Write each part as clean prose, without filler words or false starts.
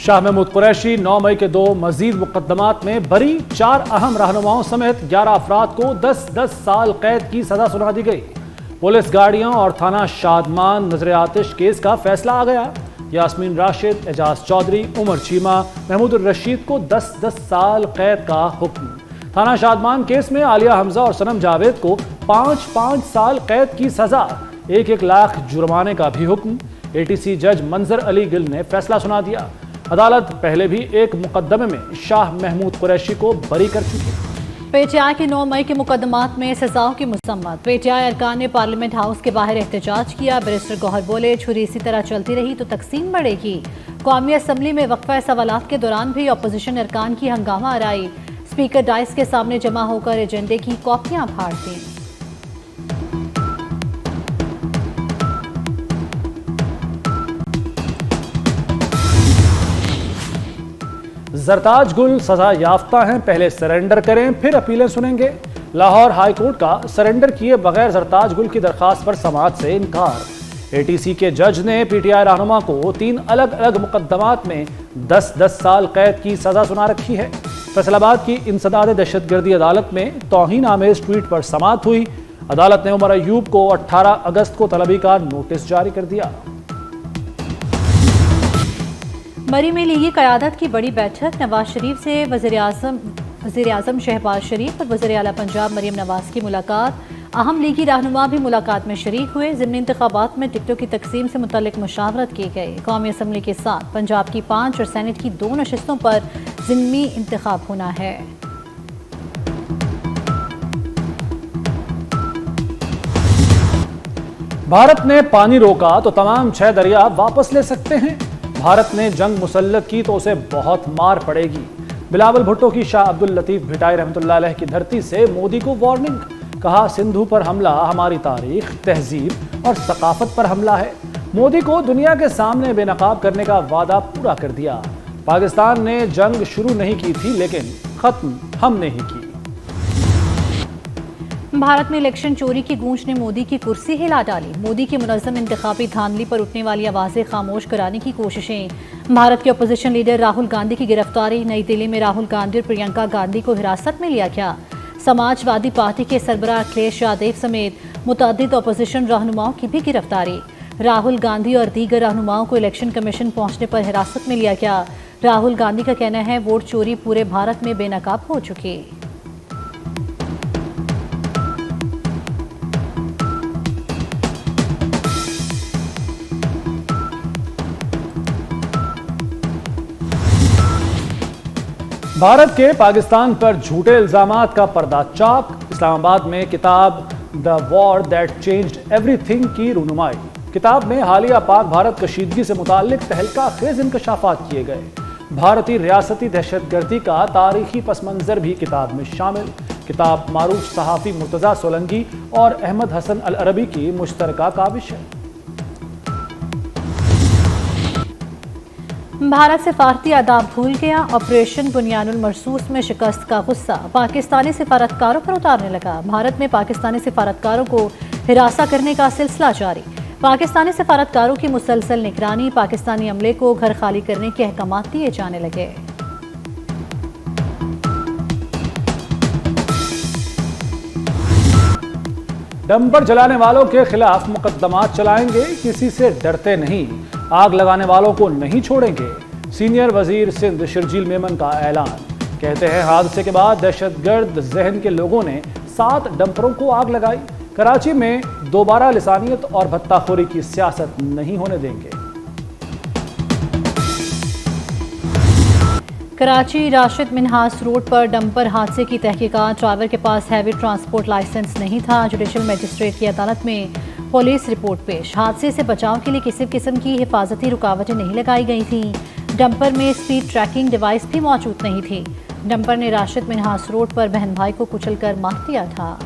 शाह महमूद कुरैशी 9 मई के 2 मजीद मुकदमात में बरी। 4 अहम रहनुमाओं समेत 11 अफराद को 10-10 साल कैद की सजा सुना दी गई। पुलिस गाड़ियां और थाना शादमान नजर आतिश केस का फैसला आ गया। यास्मीन राशिद, एजाज चौधरी, उमर चीमा, महमूद रशीद को 10-10 साल कैद का हुक्म। थाना शादमान केस में आलिया हमजा और सनम जावेद को 5-5 साल कैद की सजा, 1-1 लाख जुर्माने का भी हुक्म। एटीसी जज मंजर अली गिल ने फैसला सुना दिया। अदालत पहले भी एक मुकदमे में शाह महमूद कुरैशी को बरी कर चुकी है। पीटीआई के 9 मई के मुकदमात में सजाओं की मुसम्मत। पीटीआई अरकान ने पार्लियामेंट हाउस के बाहर एहतजाज किया। बैरिस्टर गौहर बोले, छुरी इसी तरह चलती रही तो तकसीम बढ़ेगी। कौमी असम्बली में वक्फा सवालात के दौरान भी अपोजिशन अरकान की हंगामा आराई। स्पीकर डाइस के सामने जमा होकर एजेंडे की कॉपियां फाड़ दी। जरताज गुल सजा याफ्ता हैं, पहले सरेंडर करें फिर अपीलें सुनेंगे। लाहौर हाई कोर्ट का सरेंडर किए बगैर जरताज गुल की दरखास्त पर समाअत से इनकार। एटीसी के जज ने पीटीआई रहनुमा को 3 अलग अलग मुकदमात में 10-10 साल कैद की सजा सुना रखी है। फैसलाबाद की इंसदाद दहशतगर्दी अदालत में तौहीन आमेज ट्वीट पर समाअत हुई। अदालत ने उमर अयूब को 18 अगस्त को तलबी का नोटिस जारी कर दिया। मरी में लीगी क़यादत की बड़ी बैठक। नवाज शरीफ से वज़ीर आज़म शहबाज शरीफ और वज़ीर आला पंजाब मरीम नवाज की मुलाकात। अहम लीगी रहनुमा भी मुलाकात में शरीक हुए। ज़िमनी इंतखाबात में टिकटों की तकसीम से मुतल्लिक मुशावरत की गई। कौमी असम्बली के साथ पंजाब की 5 और सेनेट की 2 नशिस्तों पर ज़िमनी इंतखाब होना है। भारत ने पानी रोका तो तमाम 6 दरिया वापस ले सकते हैं। भारत ने जंग मुसल्लत की तो उसे बहुत मार पड़ेगी। बिलावल भुट्टो की शाह अब्दुल लतीफ भिटाई रहमतुल्लाह अलैह की धरती से मोदी को वार्निंग। कहा, सिंधु पर हमला हमारी तारीख, तहजीब और सकाफत पर हमला है। मोदी को दुनिया के सामने बेनकाब करने का वादा पूरा कर दिया। पाकिस्तान ने जंग शुरू नहीं की थी लेकिन खत्म हमने ही की। भारत में इलेक्शन चोरी की गूंज ने मोदी की कुर्सी हिला डाली। मोदी की मुनज़्ज़म इंतखाबी धांधली पर उठने वाली आवाज़ें खामोश कराने की कोशिशें। भारत के अपोजिशन लीडर राहुल गांधी की गिरफ्तारी। नई दिल्ली में राहुल गांधी और प्रियंका गांधी को हिरासत में लिया गया। समाजवादी पार्टी के सरबराह अखिलेश यादव समेत मुतअद्दिद अपोजिशन रहनुमाओं की भी गिरफ्तारी। राहुल गांधी और दीगर रहनुमाओं को इलेक्शन कमीशन पहुंचने पर हिरासत में लिया गया। राहुल गांधी का कहना है, वोट चोरी पूरे भारत में बेनकाब हो चुकी। भारत के पाकिस्तान पर झूठे इल्जामात का पर्दा चाक। इस्लामाबाद में किताब the war that changed everything की रूनुमाई। किताब में हालिया पाक भारत कशीदगी से मुताल्लिक तहलका खेज इंकशाफात किए गए। भारतीय रियासती दहशतगर्दी का तारीखी पसमंजर भी किताब में शामिल। किताब मारूफ सहाफ़ी मुर्तज़ा सोलंकी और अहमद हसन अल अरबी की मुश्तरका काविश है। भारत सिफारती आदाब भूल गया। ऑपरेशन बुनियानुल मरसूस में शिकस्त का गुस्सा पाकिस्तानी सिफारतकारों पर उतारने लगा। भारत में पाकिस्तानी सिफारतकारों को हिरासा करने का सिलसिला जारी। पाकिस्तानी सिफारतकारों की मुसलसल निगरानी। पाकिस्तानी अमले को घर खाली करने के अहकामात दिए जाने लगे। डंपर जलाने वालों के खिलाफ मुकदमात चलाएंगे, किसी से डरते नहीं। आग लगाने वालों को नहीं छोड़ेंगे। सीनियर वजीर सिंध शर्जील मेमन का ऐलान। कहते हैं, हादसे के बाद दहशतगर्द जहन के लोगों ने 7 डंपरों को आग लगाई। कराची में दोबारा लिसानियत और भत्ताखोरी की सियासत नहीं होने देंगे। कराची राशिद मिन्हास रोड पर डंपर हादसे की तहकीकात। ड्राइवर के पास हैवी ट्रांसपोर्ट लाइसेंस नहीं था। जुडिशल मजिस्ट्रेट की अदालत में पुलिस रिपोर्ट पेश। हादसे से बचाव के लिए किसी किस्म की हिफाजती रुकावटें नहीं लगाई गई थीं। डंपर में स्पीड ट्रैकिंग डिवाइस भी मौजूद नहीं थी। डंपर ने राशिद मिन्हास रोड पर बहन भाई को कुचलकर मार दिया था।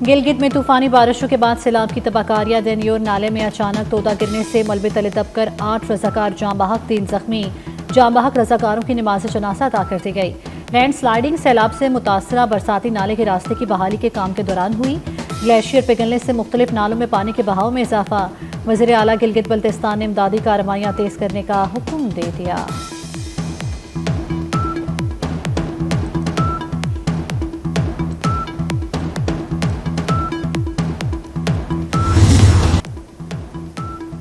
गिलगित में तूफानी बारिशों के बाद सैलाब की तबाहकारियां। देनियोर नाले में अचानक तोदा गिरने से मलबे तले दबकर 8 रजाकार जाँ बहक, 3 जख्मी। जाँ बहक रजाकारों की नमाज जनाजा अदा कर दी गई। लैंड स्लाइडिंग सैलाब से मुतासरा बरसाती नाले के रास्ते की बहाली के काम के दौरान हुई। ग्लेशियर पिघलने से मुख्तलिफ नालों में पानी के बहाव में इजाफा। वज़ीर आला गिलगित बल्तिस्तान ने इमदादी कार्रवाइयाँ तेज करने का हुक्म दे दिया।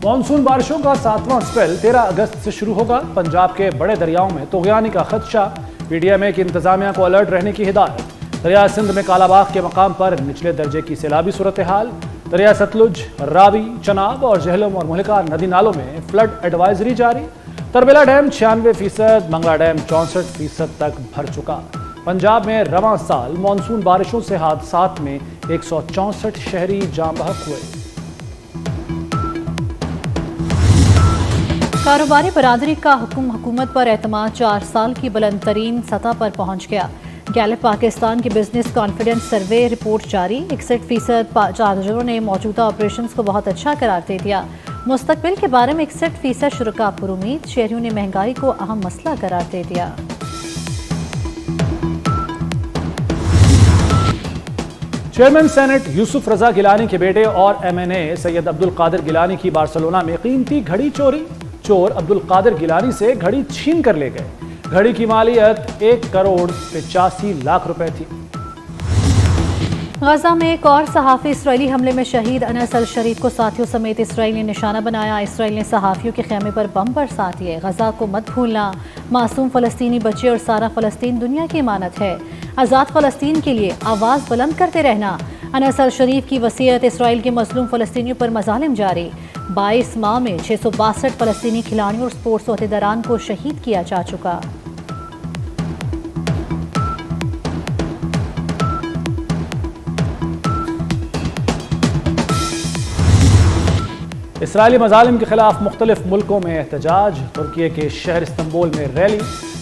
मानसून बारिशों का 7वां स्पेल 13 अगस्त से शुरू होगा। पंजाब के बड़े दरियाओं में तूग़यानी का खदशा, पीडीएमए की इंतजामिया को अलर्ट रहने की हिदायत। दरिया सिंध में कालाबाग के मकाम पर निचले दर्जे की सैलाबी सूरत हाल। दरिया सतलुज, रावी, चनाब और जहलम और मुहलिका नदी नालों में फ्लड एडवाइजरी जारी। तरबेला डैम 96%, मंगला डैम 64% तक भर चुका। पंजाब में रवां साल मानसून बारिशों से हादसात में 164 शहरी जाँ बहक हुए। कारोबारी बरादरी का हुकूमत पर एतमाद 4 साल की बुलंद तरीन सतह पर पहुंच गया। गैलेप पाकिस्तान की बिजनेस कॉन्फिडेंस सर्वे रिपोर्ट जारी। 61% चार्जरों ने मौजूदा ऑपरेशंस को बहुत अच्छा करार दे दिया। मुस्तकबिल के बारे में 61% शुरका पुरुमीद। शहरियों ने महंगाई को अहम मसला करार दे दिया। चेयरमैन सेनेट यूसुफ रजा गिलानी के बेटे और MNA सैयद अब्दुल कादिर गिलानी की बार्सिलोना में कीमती घड़ी चोरी। चोर अब्दुल कादिर गिलानी से घड़ी छीन कर ले गए। घड़ी की मालियत 1 करोड़ 85 लाख रुपए थी। गजा में एक और सहाफ़ी इसराइली हमले में शहीद अनस अल शरीफ को साथियों समेत इसराइल ने निशाना बनाया। इसराइल ने सहाफ़ियों के खेमे पर बम बरसा दिए। गजा को मत भूलना, मासूम फ़लस्तीनी बच्चे और सारा फ़लस्तीन दुनिया की अमानत है। आज़ाद फ़लस्तीन के लिए आवाज़ बुलंद करते रहना। अनस अल शरीफ की वसीयत। इसराइल के मज़लूम फ़लस्तीनियों पर मज़ालिम जारी। 22 माह में 662 फ़लस्तीनी खिलाड़ियों और स्पोर्ट्स ओहदेदारान को शहीद किया जा चुका। इसराइली मज़ालिम के खिलाफ मुख्तलिफ मुल्कों में एहतजाज। तुर्की के शहर इस्तंबुल में रैली।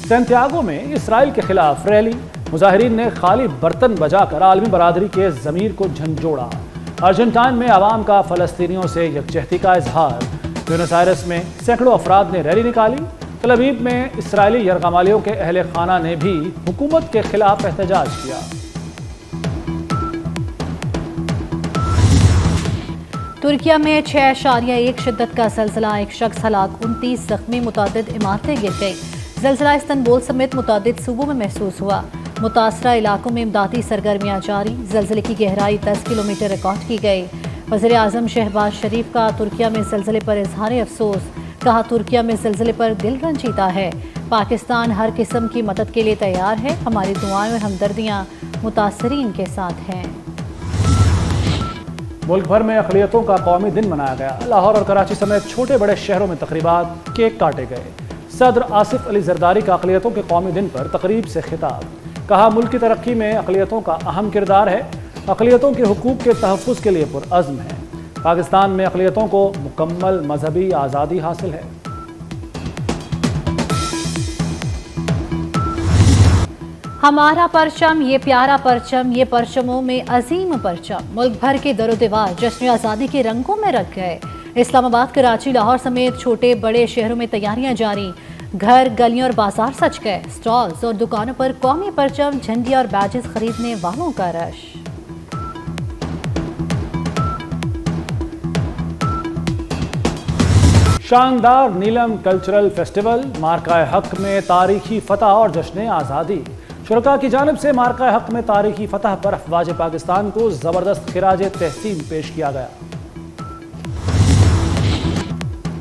सैंटियागो में इसराइल के खिलाफ रैली। मुजाहिरीन ने खाली बर्तन बजाकर आलमी बरादरी के ज़मीर को झंझोड़ा। अर्जेंटाइन में अवाम का फ़लस्तीनियों से यकजहती का इजहार। ब्यूनस आयर्स में सैकड़ों अफराद ने रैली निकाली। तल अवीव में इसराइली यरगमालियों के अहले खाना ने भी हुकूमत के खिलाफ एहतजाज किया। तुर्किया में 6.1 शिद्दत का ज़लज़ला, एक शख्स हलाक, 29 ज़ख्मी, मुतादिद इमारतें गिर गई। ज़लज़ला इस्तंबुल समेत मुतादिद सूबों में महसूस हुआ। मुतासरा इलाकों में इमदादी सरगर्मियाँ जारी। ज़लज़ले की गहराई 10 किलोमीटर रिकॉर्ड की गई। वज़ीर आज़म शहबाज शरीफ का तुर्किया में ज़लज़ले पर इजहार अफसोस। कहा, तुर्किया में ज़लज़ले पर दिल रंजीदा है। पाकिस्तान हर किस्म की मदद के लिए तैयार है। हमारी दुआएं और हमदर्दियाँ मुतासरीन के साथ हैं। मुल्क भर में अक़लियतों का कौमी दिन मनाया गया। लाहौर और कराची समेत छोटे बड़े शहरों में तकरीबात, केक काटे गए। सदर आसिफ अली जरदारी का अक़लियतों के कौमी दिन पर तकरीब से खिताब। कहा, मुल्क की तरक्की में अक़लियतों का अहम किरदार है। अक़लियतों के हुकूक के तहफ़्फ़ुज़ के लिए पुरअज़्म है। पाकिस्तान में अक़लियतों को मुकम्मल मजहबी आज़ादी हासिल है। हमारा परचम, ये प्यारा परचम, ये परचमों में अजीम परचम मुल्क भर के दरो दीवार जश्न आज़ादी के रंगों में रख गए। इस्लामाबाद, कराची, लाहौर समेत छोटे बड़े शहरों में तैयारियां जारी। घर, गलियां और बाजार सज गए। स्टॉल्स और दुकानों पर कौमी परचम, झंडियां और बैजेस खरीदने वालों का रश। शानदार नीलम कल्चरल फेस्टिवल, मार्का हक में तारीखी फतह और जश्न आज़ादी। शुरका की जानिब से मार्का हक में तारीखी फतह पर अफवाज पाकिस्तान को जबरदस्त खिराज तहसीन पेश किया गया।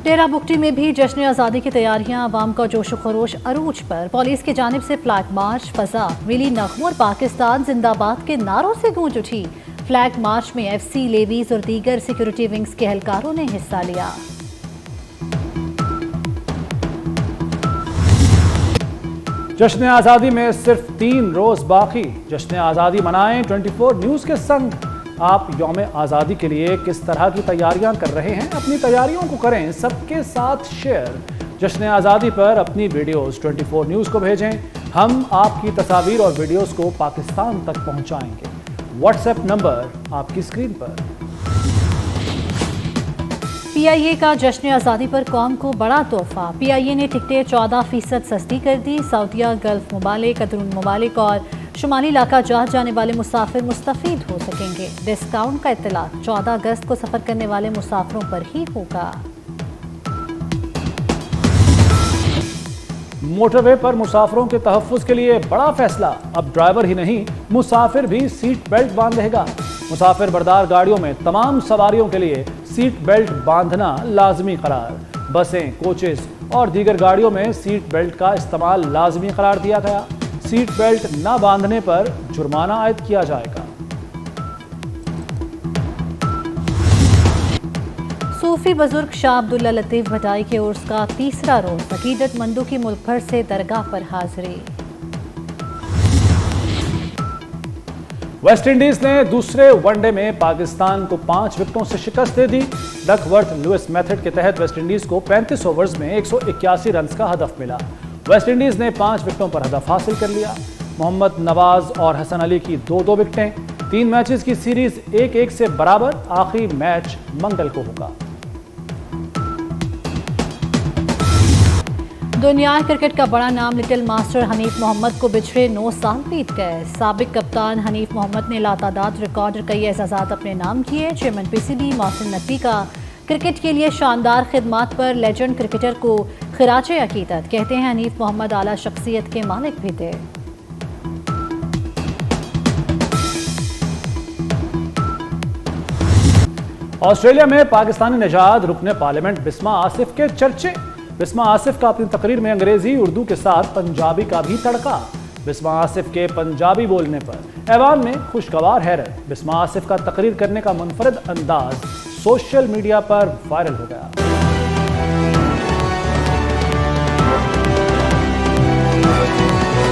डेरा बुगटी में भी जश्न आज़ादी की तैयारियां, आवाम का जोश व खरोश अरूज पर। पुलिस की जानिब से फ्लैग मार्च, फजा मिली नगमों और पाकिस्तान जिंदाबाद के नारों से गूंज उठी। फ्लैग मार्च में FC, लेवीज और दीगर सिक्योरिटी विंग्स के एहलकारों ने हिस्सा लिया। जश्न आज़ादी में सिर्फ 3 रोज बाकी। जश्न आज़ादी मनाएं 24 न्यूज़ के संग। आप यौम आज़ादी के लिए किस तरह की तैयारियां कर रहे हैं? अपनी तैयारियों को करें सबके साथ शेयर। जश्न आज़ादी पर अपनी वीडियोस 24 न्यूज़ को भेजें। हम आपकी तस्वीर और वीडियोस को पाकिस्तान तक पहुंचाएंगे। व्हाट्सएप नंबर आपकी स्क्रीन पर। PIA का जश्न आज़ादी पर कौम को बड़ा तोहफा। PIA ने टिकटें 14% सस्ती कर दी। सऊदीया, गल्फ ममालिक, कतरून ममालिक और शुमाली इलाका जहाज जाने वाले मुसाफिर मुस्तफीद हो सकेंगे। डिस्काउंट का इत्तला 14 अगस्त को सफर करने वाले मुसाफिरों पर ही होगा। मोटरवे पर मुसाफिरों के तहफ्फुज़ के लिए बड़ा फैसला। अब ड्राइवर ही नहीं, मुसाफिर भी सीट बेल्ट बांधेगा। मुसाफिर बरदार गाड़ियों में तमाम सवारियों के लिए सीट बेल्ट बांधना लाजमी करार। बसें, कोचेस और दीगर गाड़ियों में सीट बेल्ट का इस्तेमाल लाजमी करार दिया गया। सीट बेल्ट न बांधने पर जुर्माना आयद किया जाएगा। सूफी बुजुर्ग शाह अब्दुल्ला लतीफ भटाई के उर्स का तीसरा रोज अकीदतमंदों की मुल्क भर से दरगाह पर हाजिरी। वेस्टइंडीज ने दूसरे वनडे में पाकिस्तान को 5 विकेटों से शिकस्त दे दी। डकवर्थ लुइस मेथड के तहत वेस्टइंडीज को 35 ओवर्स में 181 रन का हदफ मिला। वेस्टइंडीज ने 5 विकेटों पर हदफ हासिल कर लिया। मोहम्मद नवाज और हसन अली की 2-2 विकेटें। 3 मैचेस की सीरीज 1-1 से बराबर। आखिरी मैच मंगल को होगा। दुनिया क्रिकेट का बड़ा नाम लिटिल मास्टर हनीफ मोहम्मद को बिछड़े 9 साल बीत गए। साबिक कप्तान हनीफ मोहम्मद ने लातादाद रिकॉर्ड और कई एजाज़ात अपने नाम किए। चेयरमैन पीसीबी मोहसिन नकवी का क्रिकेट के लिए शानदार खिदमात पर लेजेंड क्रिकेटर को खिराचे अकीदत। कहते हैं हनीफ मोहम्मद आला शख्सियत के मालिक भी थे। ऑस्ट्रेलिया में पाकिस्तानी निजात रुकने पार्लियामेंट बिस्मा आसिफ के चर्चे। बिस्मा आसिफ का अपनी तकरीर में अंग्रेजी उर्दू के साथ पंजाबी का भी तड़का। बिस्मा आसिफ के पंजाबी बोलने पर ऐवान में खुशगवार हैरत। बिस्मा आसिफ का तकरीर करने का मुनफरद अंदाज सोशल मीडिया पर वायरल हो गया।